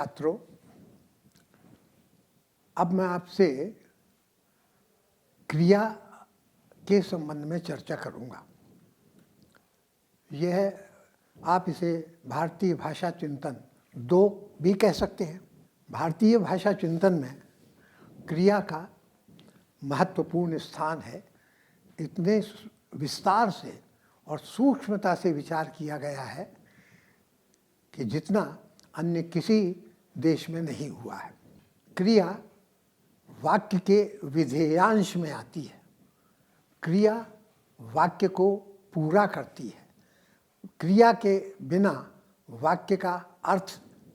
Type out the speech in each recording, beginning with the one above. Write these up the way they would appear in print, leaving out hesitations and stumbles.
छात्रों, अब मैं आपसे क्रिया के संबंध में चर्चा करूंगा। यह आप इसे भारतीय भाषा चिंतन 2 भी कह सकते हैं। भारतीय भाषा चिंतन में क्रिया का महत्वपूर्ण स्थान है। इतने विस्तार से और सूक्ष्मता से विचार किया गया है कि जितना अन्य किसी देश में नहीं हुआ है। क्रिया वाक्य के विधेयांश में आती है। क्रिया वाक्य को पूरा करती है। क्रिया के बिना वाक्य का अर्थ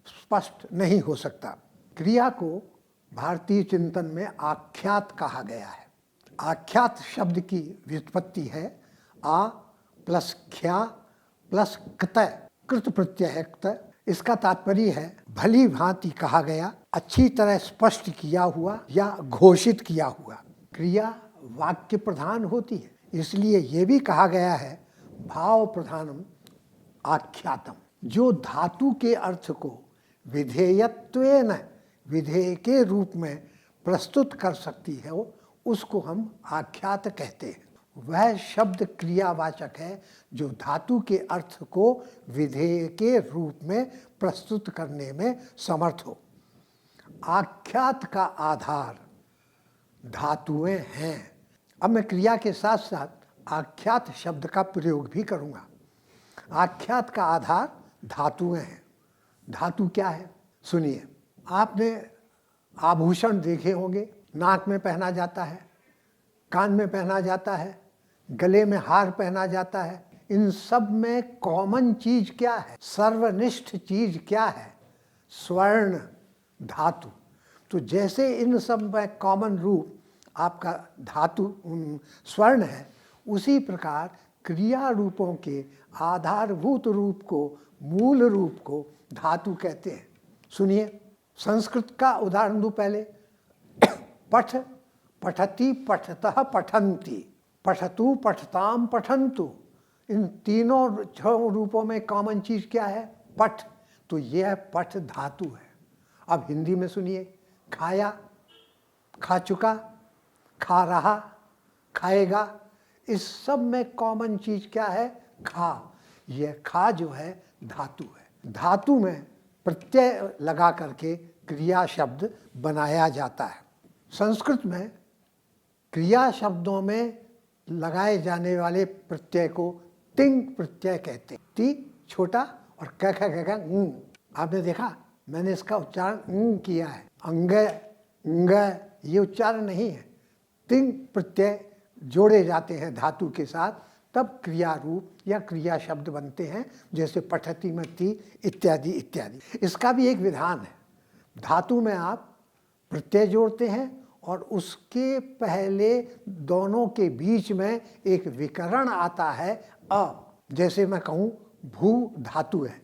स्पष्ट नहीं हो सकता। क्रिया को भारतीय चिंतन में आख्यात कहा गया है। आख्यात शब्द की व्युत्पत्ति है आ प्लस ख्या प्लस क्त, कृत प्रत्यय क्त। इसका तात्पर्य है भली भांति कहा गया, अच्छी तरह स्पष्ट किया हुआ या घोषित किया हुआ। क्रिया वाक्य प्रधान होती है, इसलिए यह भी कहा गया है भाव प्रधानम आख्यातम। जो धातु के अर्थ को विधेयत्वेन, विधेय के रूप में प्रस्तुत कर सकती है, उसको हम आख्यात कहते हैं। वह शब्द क्रियावाचक है जो धातु के अर्थ को विधेय के रूप में प्रस्तुत करने में समर्थ हो। आख्यात का आधार धातुएं हैं। अब मैं क्रिया के साथ साथ आख्यात शब्द का प्रयोग भी करूंगा। आख्यात का आधार धातुएं हैं। धातु क्या है? सुनिए, आपने आभूषण देखे होंगे, नाक में पहना जाता है, कान में पहना जाता है, गले में हार पहना जाता है। इन सब में कॉमन चीज क्या है? सर्वनिष्ठ चीज क्या है? स्वर्ण, धातु। तो जैसे इन सब में कॉमन रूप आपका धातु स्वर्ण है, उसी प्रकार क्रिया रूपों के आधारभूत रूप को, मूल रूप को धातु कहते हैं। सुनिए, संस्कृत का उदाहरण दूं पहले। पठ, पठति, पठतः, पठन्ति, पठतु, पठताम, पठन्तु। इन तीनों 6 रूपों में कॉमन चीज क्या है? पठ। तो यह पठ धातु है। अब हिंदी में सुनिए, खाया, खा चुका, खा रहा, खाएगा। इस सब में कॉमन चीज क्या है? खा। यह खा जो है धातु है। धातु में प्रत्यय लगा करके क्रिया शब्द बनाया जाता है। संस्कृत में क्रिया शब्दों में लगाए जाने वाले प्रत्यय को तिंग प्रत्यय कहते हैं। ती छोटा और क ख ग ङ। आपने देखा, मैंने इसका उच्चारण किया है। अंग, अंग, ये उच्चारण नहीं है। तिंग प्रत्यय जोड़े जाते हैं धातु के साथ, तब क्रिया रूप या क्रिया शब्द बनते हैं। जैसे पठति में ती, इत्यादि इत्यादि। इसका भी एक विधान है। धातु में आप प्रत्यय जोड़ते हैं और उसके पहले दोनों के बीच में एक विकरण आता है अ। जैसे मैं कहूँ भू धातु है,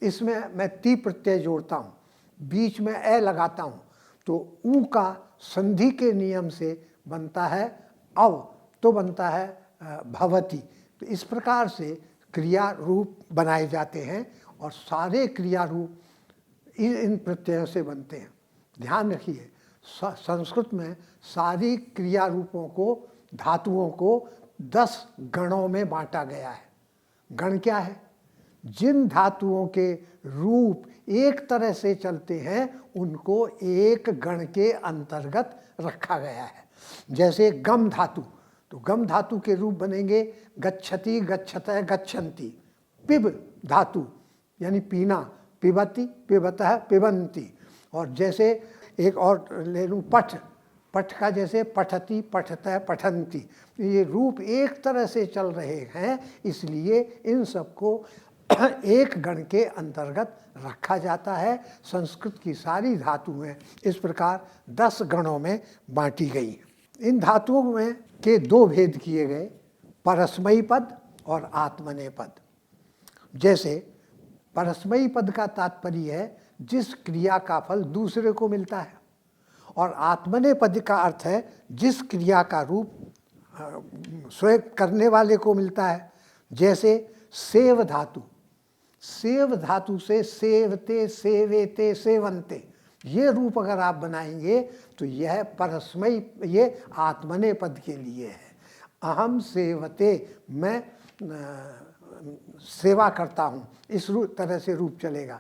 इसमें मैं ती प्रत्यय जोड़ता हूँ, बीच में ए लगाता हूँ, तो ऊ का संधि के नियम से बनता है अव, तो बनता है भवति। तो इस प्रकार से क्रिया रूप बनाए जाते हैं और सारे क्रिया रूप इन प्रत्ययों से बनते हैं। ध्यान रखिए, संस्कृत में सारी क्रिया रूपों को, धातुओं को 10 गणों में बांटा गया है। गण क्या है? जिन धातुओं के रूप एक तरह से चलते हैं उनको एक गण के अंतर्गत रखा गया है। जैसे गम धातु, तो गम धातु के रूप बनेंगे गच्छति, गच्छतः, गच्छन्ति। पिब धातु यानी पीना, पिबति, पिबतः, पिबन्ति। और जैसे एक और ले लूँ पठ, पठ का जैसे पठति, पठतः, पठन्ति। ये रूप एक तरह से चल रहे हैं, इसलिए इन सबको एक गण के अंतर्गत रखा जाता है। संस्कृत की सारी धातुएं इस प्रकार 10 गणों में बांटी गई। इन धातुओं में के 2 भेद किए गए, परस्मयी पद और आत्मनेय पद। जैसे परस्मयी पद का तात्पर्य है जिस क्रिया का फल दूसरे को मिलता है, और आत्मनेय पद का अर्थ है जिस क्रिया का रूप स्वयं करने वाले को मिलता है। जैसे सेव धातु, सेव धातु से सेवते, सेवेते, सेवन्ते, ये रूप अगर आप बनाएंगे तो यह परस्मयी, ये आत्मनेपद के लिए है। अहम सेवते, मैं सेवा करता हूँ, इस तरह से रूप चलेगा।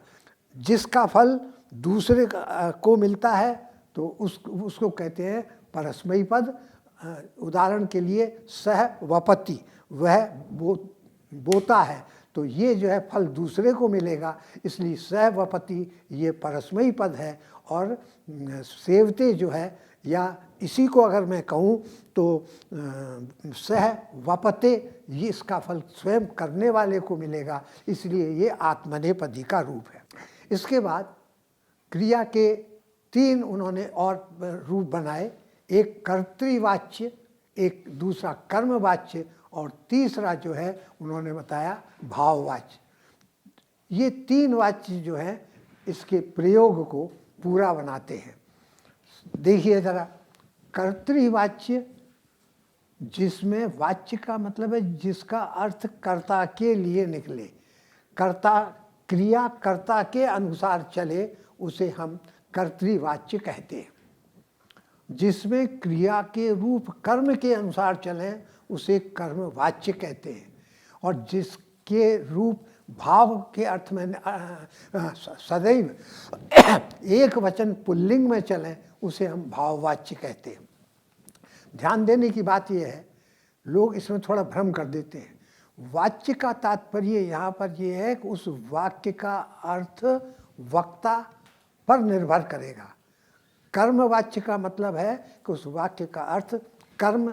जिसका फल दूसरे को मिलता है तो उसको कहते हैं परस्मयी पद। उदाहरण के लिए सह वपति, वह बोता है, तो ये जो है फल दूसरे को मिलेगा, इसलिए सह वपति ये परस्मयी पद है। और सेवते जो है, या इसी को अगर मैं कहूँ तो सह वपते, ये इसका फल स्वयं करने वाले को मिलेगा, इसलिए ये आत्मनेपदी का रूप है। इसके बाद क्रिया के 3 उन्होंने और रूप बनाए, एक कर्तृवाच्य, एक दूसरा कर्मवाच्य, और तीसरा जो है उन्होंने बताया भाववाच्य। ये 3 वाच्य जो है इसके प्रयोग को पूरा बनाते हैं। देखिए ज़रा, कर्तृवाच्य जिसमें वाच्य का मतलब है जिसका अर्थ कर्ता के लिए निकले, कर्ता क्रिया कर्ता के अनुसार चले, उसे हम कर्तृवाच्य कहते हैं। जिसमें क्रिया के रूप कर्म के अनुसार चले उसे कर्मवाच्य कहते हैं। और जिसके रूप भाव के अर्थ में सदैव एक वचन पुल्लिंग में चले उसे हम भाववाच्य कहते हैं। ध्यान देने की बात यह है, लोग इसमें थोड़ा भ्रम कर देते हैं। वाच्य का तात्पर्य यहाँ पर यह है कि उस वाक्य का अर्थ वक्ता पर निर्भर करेगा। कर्मवाच्य का मतलब है कि उस वाक्य का अर्थ कर्म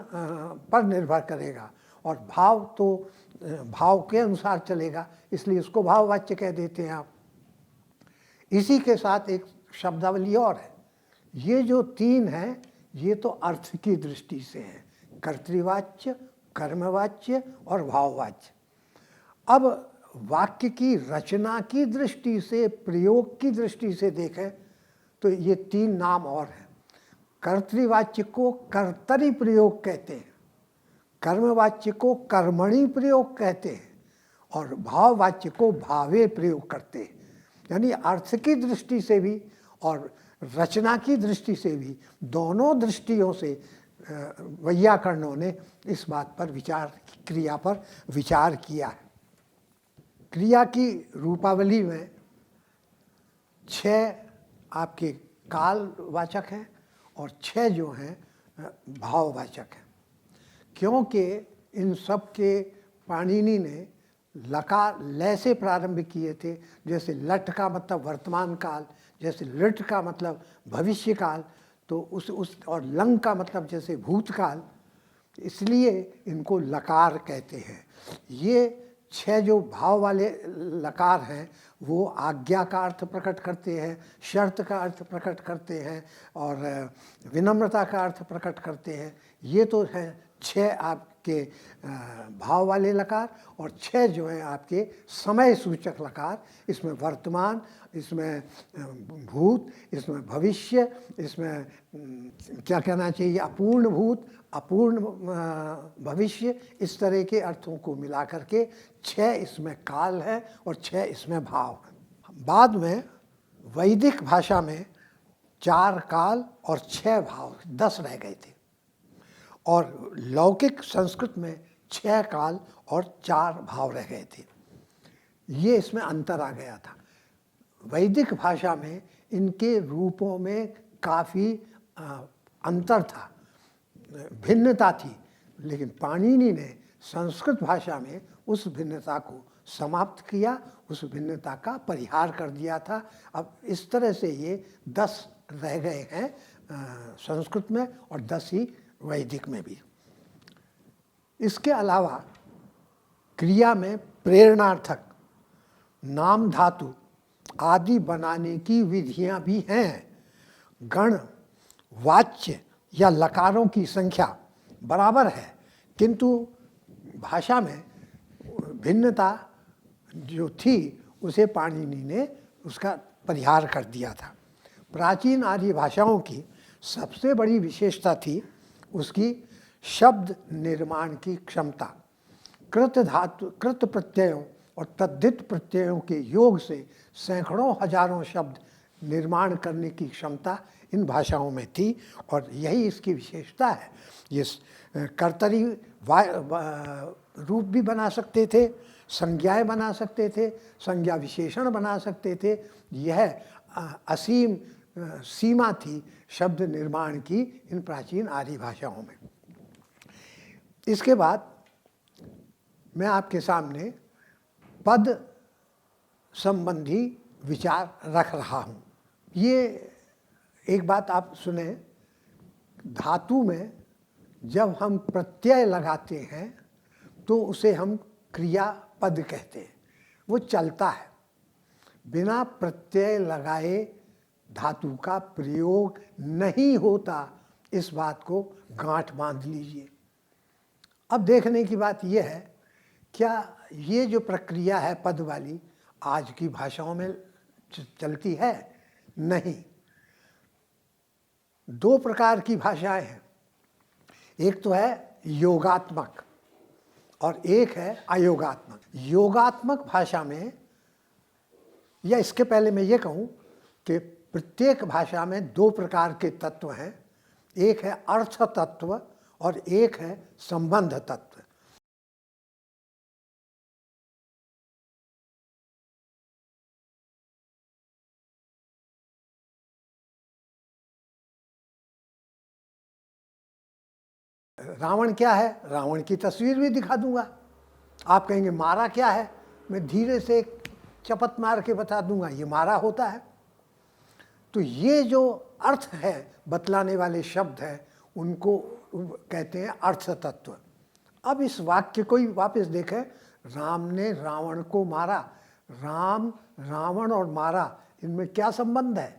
पर निर्भर करेगा, और भाव तो भाव के अनुसार चलेगा, इसलिए उसको भाववाच्य कह देते हैं आप। इसी के साथ एक शब्दावली और है। ये जो 3 हैं ये तो अर्थ की दृष्टि से हैं, कर्तृवाच्य, कर्मवाच्य और भाववाच्य। अब वाक्य की रचना की दृष्टि से, प्रयोग की दृष्टि से देखें तो ये 3 नाम और हैं। कर्तृवाच्य को कर्तरि प्रयोग कहते हैं, कर्मवाच्य को कर्मणि प्रयोग कहते हैं, और भाववाच्य को भावे प्रयोग करते हैं। यानी अर्थ की दृष्टि से भी और रचना की दृष्टि से भी, दोनों दृष्टियों से वैयाकरणों ने इस बात पर विचार, क्रिया पर विचार किया है। क्रिया की रूपावली में 6 आपके कालवाचक हैं और 6 जो हैं भाववाचक हैं। क्योंकि इन सब के पाणिनि ने लकार लय से प्रारंभ किए थे। जैसे लट का मतलब वर्तमान काल, जैसे लिट का मतलब भविष्य काल, तो उस और लंग का मतलब जैसे भूतकाल, इसलिए इनको लकार कहते हैं। ये 6 जो भाव वाले लकार हैं वो आज्ञा का अर्थ प्रकट करते हैं, शर्त का अर्थ प्रकट करते हैं और विनम्रता का अर्थ प्रकट करते हैं। ये तो हैं 6 आपके भाव वाले लकार, और 6 जो हैं आपके समय सूचक लकार। इसमें वर्तमान, इसमें भूत, इसमें भविष्य, इसमें क्या कहना चाहिए अपूर्ण भूत, अपूर्ण भविष्य, इस तरह के अर्थों को मिला करके 6 इसमें काल है और 6 इसमें भाव है। बाद में वैदिक भाषा में 4 काल और 6 भाव, 10 रह गए थे, और लौकिक संस्कृत में 6 काल और 4 भाव रह गए थे। ये इसमें अंतर आ गया था। वैदिक भाषा में इनके रूपों में काफ़ी अंतर था, भिन्नता थी, लेकिन पाणिनि ने संस्कृत भाषा में उस भिन्नता को समाप्त किया, उस भिन्नता का परिहार कर दिया था। अब इस तरह से ये 10 रह गए हैं संस्कृत में और 10 ही वैदिक में भी। इसके अलावा क्रिया में प्रेरणार्थक, नाम धातु आदि बनाने की विधियां भी हैं। गण, वाच्य या लकारों की संख्या बराबर है, किंतु भाषा में भिन्नता जो थी उसे पाणिनि ने उसका परिहार कर दिया था। प्राचीन आर्य भाषाओं की सबसे बड़ी विशेषता थी उसकी शब्द निर्माण की क्षमता। कृत धातु, कृत प्रत्ययों और तद्धित प्रत्ययों के योग से सैकड़ों हजारों शब्द निर्माण करने की क्षमता इन भाषाओं में थी और यही इसकी विशेषता है। ये कर्तरी रूप भी बना सकते थे, संज्ञाएं बना सकते थे, संज्ञा विशेषण बना सकते थे। यह असीम सीमा थी शब्द निर्माण की इन प्राचीन आर्य भाषाओं में। इसके बाद मैं आपके सामने पद संबंधी विचार रख रहा हूँ। ये एक बात आप सुने, धातु में जब हम प्रत्यय लगाते हैं तो उसे हम क्रियापद कहते हैं, वो चलता है। बिना प्रत्यय लगाए धातु का प्रयोग नहीं होता, इस बात को गांठ बांध लीजिए। अब देखने की बात यह है, क्या ये जो प्रक्रिया है पद वाली आज की भाषाओं में चलती है? नहीं। दो प्रकार की भाषाएं हैं, एक तो है योगात्मक और एक है अयोगात्मक। योगात्मक भाषा में, या इसके पहले मैं ये कहूँ कि प्रत्येक भाषा में दो प्रकार के तत्व हैं, एक है अर्थ तत्व और एक है संबंध तत्व। रावण क्या है? रावण की तस्वीर भी दिखा दूंगा। आप कहेंगे मारा क्या है? मैं धीरे से एक चपत मार के बता दूंगा, ये मारा होता है। तो ये जो अर्थ है बतलाने वाले शब्द हैं, उनको कहते हैं अर्थ तत्व। अब इस वाक्य को ही वापस देखें, राम ने रावण को मारा। राम, रावण और मारा, इनमें क्या संबंध है?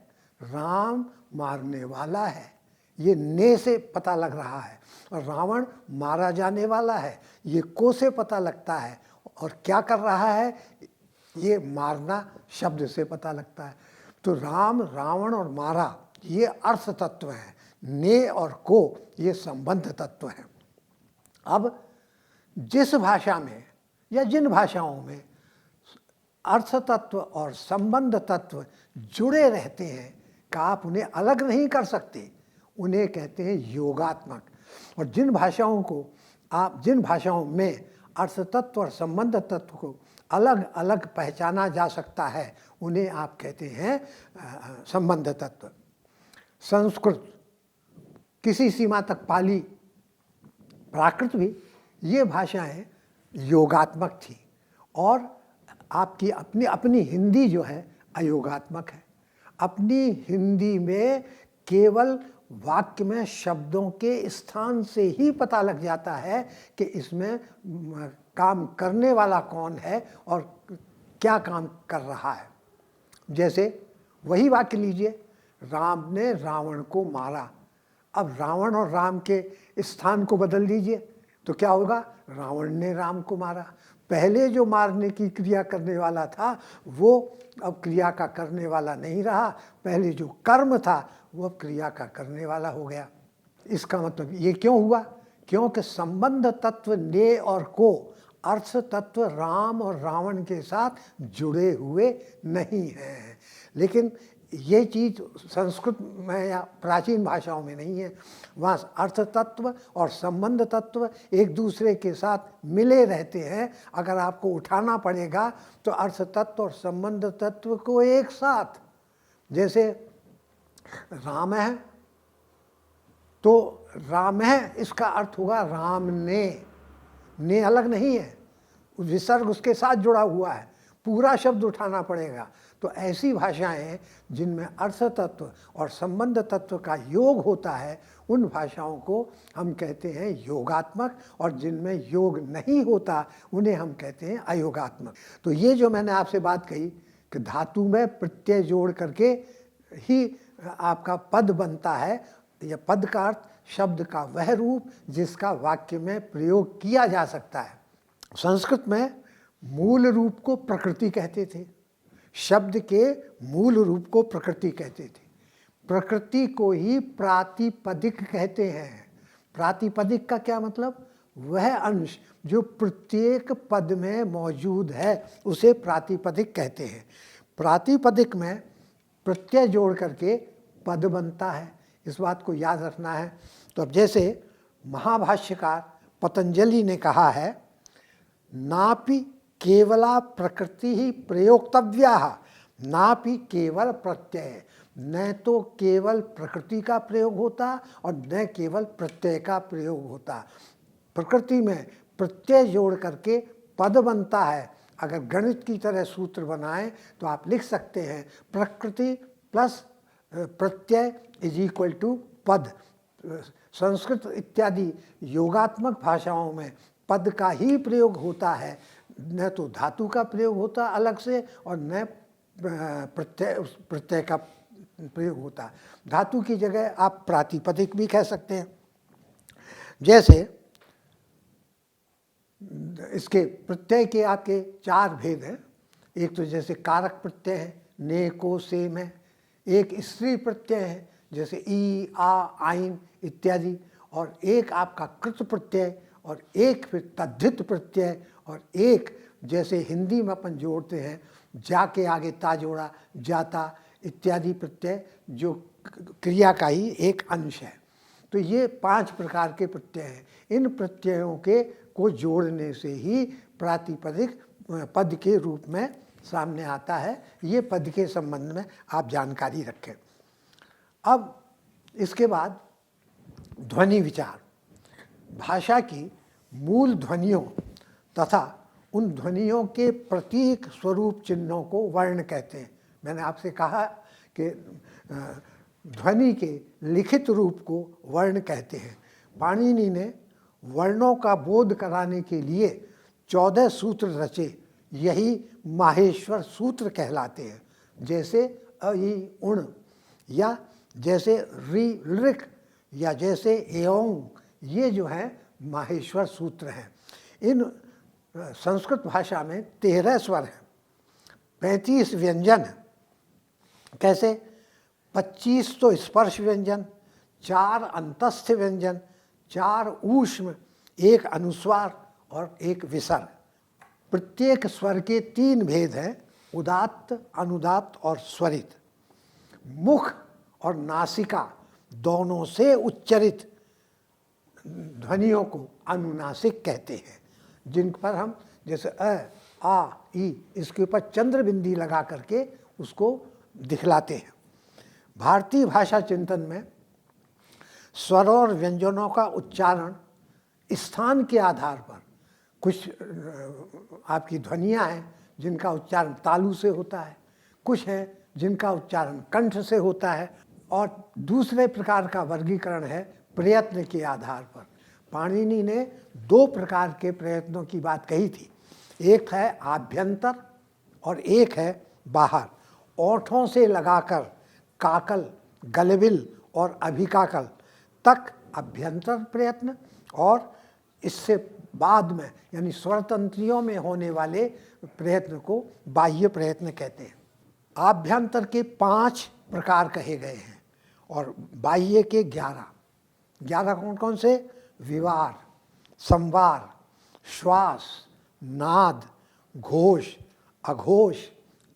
राम मारने वाला है, ये ने से पता लग रहा है, और रावण मारा जाने वाला है, ये को से पता लगता है। और क्या कर रहा है? ये मारना शब्द से पता लगता है। तो राम, रावण और मारा ये अर्थ तत्व है, ने और को ये संबंध तत्व है। अब जिस भाषा में या जिन भाषाओं में अर्थ तत्व और संबंध तत्व जुड़े रहते हैं का आप उन्हें अलग नहीं कर सकते, उन्हें कहते हैं योगात्मक। और जिन भाषाओं में अर्थ तत्व और संबंध तत्व को अलग अलग पहचाना जा सकता है, उन्हें आप कहते हैं संबंध तत्व। संस्कृत, किसी सीमा तक पाली, प्राकृत भी, ये भाषाएं योगात्मक थी। और आपकी अपनी अपनी हिंदी जो है अयोगात्मक है। अपनी हिंदी में केवल वाक्य में शब्दों के स्थान से ही पता लग जाता है कि इसमें काम करने वाला कौन है और क्या काम कर रहा है। जैसे वही वाक्य लीजिए, राम ने रावण को मारा। अब रावण और राम के स्थान को बदल दीजिए तो क्या होगा? रावण ने राम को मारा। पहले जो मारने की क्रिया करने वाला था वो अब क्रिया का करने वाला नहीं रहा, पहले जो कर्म था वो अब क्रिया का करने वाला हो गया। इसका मतलब ये क्यों हुआ? क्योंकि संबंध तत्व ने और को अर्थ तत्व राम और रावण के साथ जुड़े हुए नहीं हैं। लेकिन ये चीज़ संस्कृत में या प्राचीन भाषाओं में नहीं है। वहाँ अर्थ तत्व और संबंध तत्व एक दूसरे के साथ मिले रहते हैं। अगर आपको उठाना पड़ेगा तो अर्थ तत्व और संबंध तत्व को एक साथ, जैसे राम है तो राम है, इसका अर्थ होगा राम ने अलग नहीं है, विसर्ग उसके साथ जुड़ा हुआ है, पूरा शब्द उठाना पड़ेगा। तो ऐसी भाषाएं हैं जिनमें अर्थ तत्व और संबंध तत्व का योग होता है, उन भाषाओं को हम कहते हैं योगात्मक, और जिनमें योग नहीं होता उन्हें हम कहते हैं अयोगात्मक। तो ये जो मैंने आपसे बात कही कि धातु में प्रत्यय जोड़ करके ही आपका पद बनता है, या पद का अर्थ शब्द का वह रूप जिसका वाक्य में प्रयोग किया जा सकता है। संस्कृत में मूल रूप को प्रकृति कहते थे, शब्द के मूल रूप को प्रकृति कहते थे। प्रकृति को ही प्रातिपदिक कहते हैं। प्रातिपदिक का क्या मतलब? वह अंश जो प्रत्येक पद में मौजूद है उसे प्रातिपदिक कहते हैं। प्रातिपदिक में प्रत्यय जोड़ करके पद बनता है, इस बात को याद रखना है। तो अब जैसे महाभाष्यकार पतंजलि ने कहा है, नापि केवला प्रकृति ही प्रयोक्तव्या, नापि केवल प्रत्यय, न तो केवल प्रकृति का प्रयोग होता और न केवल प्रत्यय का प्रयोग होता। प्रकृति में प्रत्यय जोड़ करके पद बनता है। अगर गणित की तरह सूत्र बनाएं तो आप लिख सकते हैं प्रकृति plus Pratyaya is equal to पद। संस्कृत इत्यादि योगात्मक भाषाओं में पद का ही प्रयोग होता है, न तो धातु का प्रयोग होता अलग से और न प्रत्यय का प्रयोग होता। धातु की जगह आप प्रातिपदिक भी कह सकते हैं। जैसे इसके प्रत्यय के आपके 4 भेद हैं। एक तो जैसे कारक प्रत्यय है, ने को से में। एक स्त्री प्रत्यय है जैसे ई आ आइन इत्यादि, और एक आपका कृत प्रत्यय, और एक फिर तद्धित प्रत्यय, और एक जैसे हिंदी में अपन जोड़ते हैं जा के आगे ता जोड़ा जाता इत्यादि प्रत्यय, जो क्रिया का ही एक अंश है। तो ये 5 प्रकार के प्रत्यय हैं। इन प्रत्ययों के को जोड़ने से ही प्रातिपदिक पद के रूप में सामने आता है। ये पद के संबंध में आप जानकारी रखें। अब इसके बाद ध्वनि विचार। भाषा की मूल ध्वनियों तथा उन ध्वनियों के प्रतीक स्वरूप चिन्हों को वर्ण कहते हैं। मैंने आपसे कहा कि ध्वनि के लिखित रूप को वर्ण कहते हैं। पाणिनि ने वर्णों का बोध कराने के लिए 14 सूत्र रचे, यही माहेश्वर सूत्र कहलाते हैं। जैसे अ इ उण, या जैसे रि ऋक, या जैसे एओंग, ये जो है माहेश्वर सूत्र हैं। इन संस्कृत भाषा में 13 स्वर हैं, 35 व्यंजन हैं। कैसे? 25 तो स्पर्श व्यंजन, 4 अंतस्थ व्यंजन, 4 ऊष्म, 1 अनुस्वार और 1 विसर्ग। प्रत्येक स्वर के 3 भेद हैं, उदात्त, अनुदात्त और स्वरित। मुख और नासिका दोनों से उच्चरित ध्वनियों को अनुनासिक कहते हैं, जिन पर हम जैसे अ आ ई इसके ऊपर चंद्र बिंदी लगा करके उसको दिखलाते हैं। भारतीय भाषा चिंतन में स्वरों और व्यंजनों का उच्चारण स्थान के आधार पर, कुछ आपकी ध्वनियाँ हैं जिनका उच्चारण तालु से होता है, कुछ हैं जिनका उच्चारण कंठ से होता है, और दूसरे प्रकार का वर्गीकरण है प्रयत्न के आधार पर। पाणिनि ने 2 प्रकार के प्रयत्नों की बात कही थी, एक है आभ्यंतर और एक है बाहर। ओठों से लगाकर काकल, गलबिल और अभिकाकल तक अभ्यंतर प्रयत्न, और इससे बाद में यानी स्वरतंत्रियों में होने वाले प्रयत्न को बाह्य प्रयत्न कहते हैं। आभ्यंतर के 5 प्रकार कहे गए हैं और बाह्य के 11 कौन कौन से? विवार, संवार, श्वास, नाद, घोष, अघोष,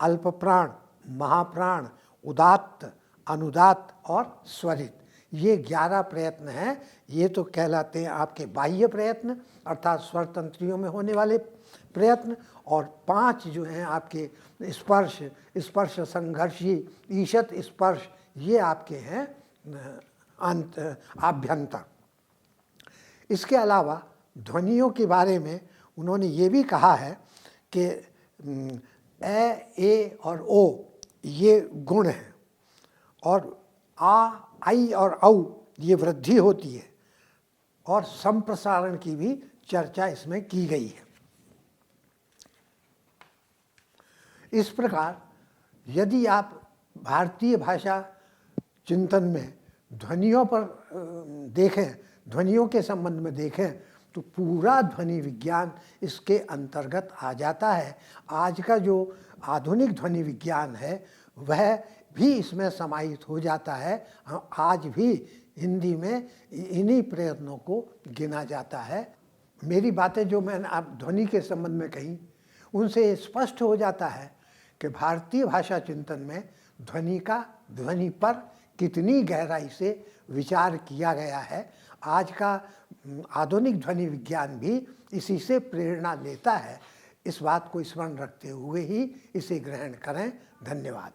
अल्पप्राण, महाप्राण, उदात्त, अनुदात्त और स्वरित। ये 11 प्रयत्न हैं। ये तो कहलाते हैं आपके बाह्य प्रयत्न अर्थात स्वरतंत्रियों में होने वाले प्रयत्न, और 5 जो हैं आपके स्पर्श, स्पर्श संघर्षी, ईशत स्पर्श, ये आपके हैं आभ्यंतर। इसके अलावा ध्वनियों के बारे में उन्होंने ये भी कहा है कि ए और ओ ये गुण हैं, और आ, आई और औ ये वृद्धि होती है, और संप्रसारण की भी चर्चा इसमें की गई है। इस प्रकार यदि आप भारतीय भाषा चिंतन में ध्वनियों पर देखें, ध्वनियों के संबंध में देखें, तो पूरा ध्वनि विज्ञान इसके अंतर्गत आ जाता है। आज का जो आधुनिक ध्वनि विज्ञान है वह भी इसमें समाहित हो जाता है। आज भी हिंदी में इन्हीं प्रयत्नों को गिना जाता है। मेरी बातें जो मैंने आप ध्वनि के संबंध में कही, उनसे स्पष्ट हो जाता है कि भारतीय भाषा चिंतन में ध्वनि पर कितनी गहराई से विचार किया गया है। आज का आधुनिक ध्वनि विज्ञान भी इसी से प्रेरणा लेता है। इस बात को स्मरण रखते हुए ही इसे ग्रहण करें। धन्यवाद।